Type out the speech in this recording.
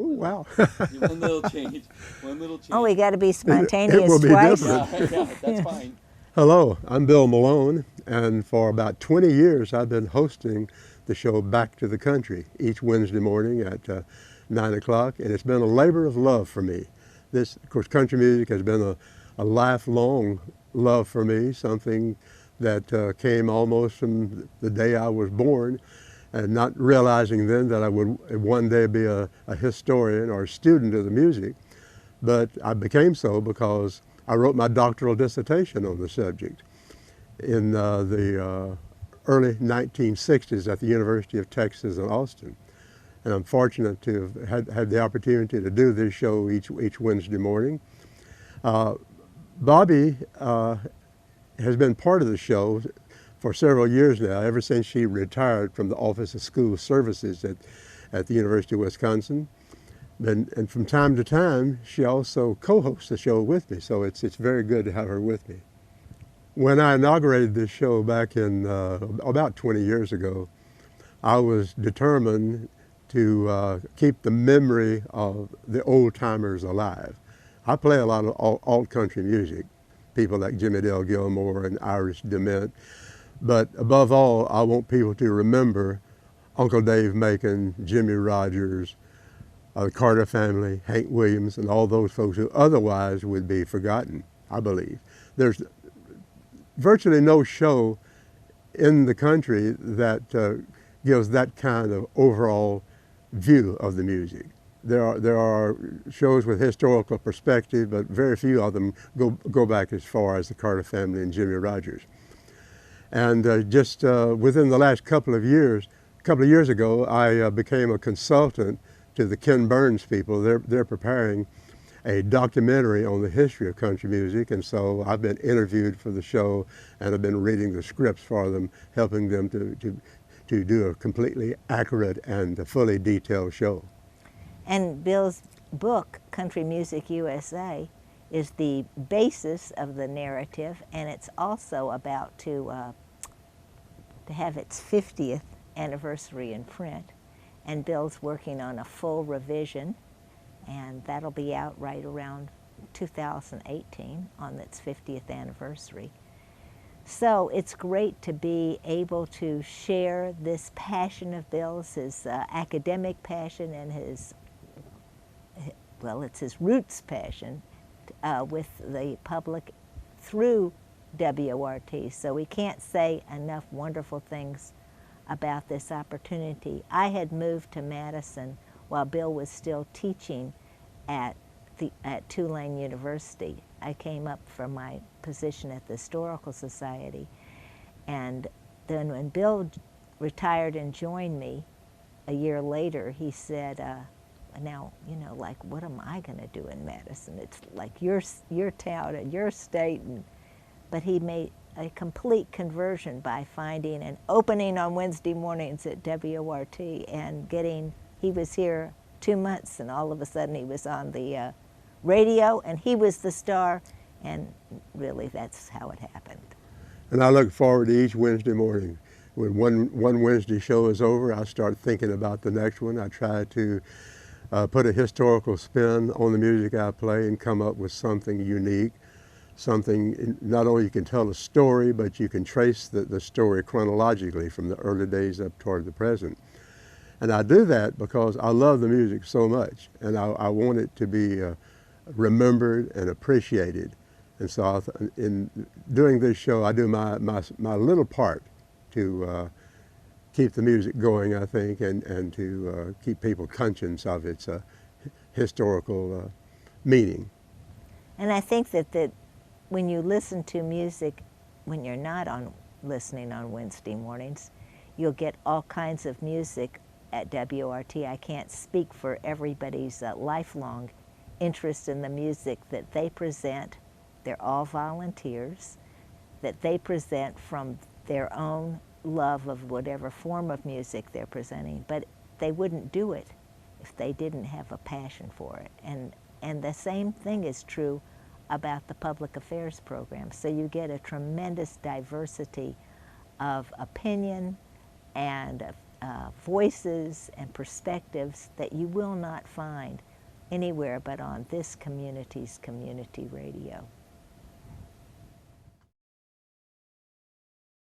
Oh, wow. One little change. One little change. Oh, we got to be It spontaneous will be twice. different. Yeah, that's fine. Hello, I'm Bill Malone, and for about 20 years I've been hosting the show Back to the Country each Wednesday morning at 9 o'clock, and it's been a labor of love for me. This, of course, country music has been a lifelong love for me, something that came almost from the day I was born, and not realizing then that I would one day be a historian or a student of the music. But I became so because I wrote my doctoral dissertation on the subject in the early 1960s at the University of Texas in Austin. And I'm fortunate to have had the opportunity to do this show each Wednesday morning. Bobbie has been part of the show for several years now, ever since she retired from the Office of School Services at the University of Wisconsin. And from time to time, she also co-hosts the show with me, so it's very good to have her with me. When I inaugurated this show back in about 20 years ago, I was determined to keep the memory of the old timers alive. I play a lot of alt country music, people like Jimmy Dale Gilmore and Irish Dement, but above all, I want people to remember Uncle Dave Macon, Jimmy Rogers, the Carter family, Hank Williams, and all those folks who otherwise would be forgotten, I believe. There's virtually no show in the country that gives that kind of overall view of the music. There are shows with historical perspective, but very few of them go back as far as the Carter family and Jimmy Rogers. And just within the last couple of years ago, I became a consultant to the Ken Burns people. They're preparing a documentary on the history of country music, and so I've been interviewed for the show, and I've been reading the scripts for them, helping them to do a completely accurate and fully detailed show. And Bill's book, Country Music USA, is the basis of the narrative, and it's also about to have its 50th anniversary in print. And Bill's working on a full revision, and that'll be out right around 2018 on its 50th anniversary. So it's great to be able to share this passion of Bill's, his academic passion and it's his roots passion with the public through WORT. So we can't say enough wonderful things about this opportunity. I had moved to Madison while Bill was still teaching at Tulane University. I came up from my position at the Historical Society, and then when Bill retired and joined me a year later, he said, now, what am I going to do in Madison? It's like your town and your state. But he made a complete conversion by finding an opening on Wednesday mornings at WORT and he was here 2 months, and all of a sudden he was on the radio, and he was the star, and really that's how it happened. And I look forward to each Wednesday morning. When one Wednesday show is over, I start thinking about the next one. I try to put a historical spin on the music I play and come up with something unique. Something, not only you can tell a story, but you can trace the story chronologically from the early days up toward the present. And I do that because I love the music so much, and I want it to be remembered and appreciated. And so in doing this show, I do my little part to keep the music going, I think, and to keep people conscious of its historical meaning. And I think that when you listen to music, when you're not listening on Wednesday mornings, you'll get all kinds of music at WORT. I can't speak for everybody's lifelong interest in the music that they present. They're all volunteers, that they present from their own love of whatever form of music they're presenting, but they wouldn't do it if they didn't have a passion for it. And the same thing is true about the public affairs program. So you get a tremendous diversity of opinion and voices and perspectives that you will not find anywhere but on this community's community radio.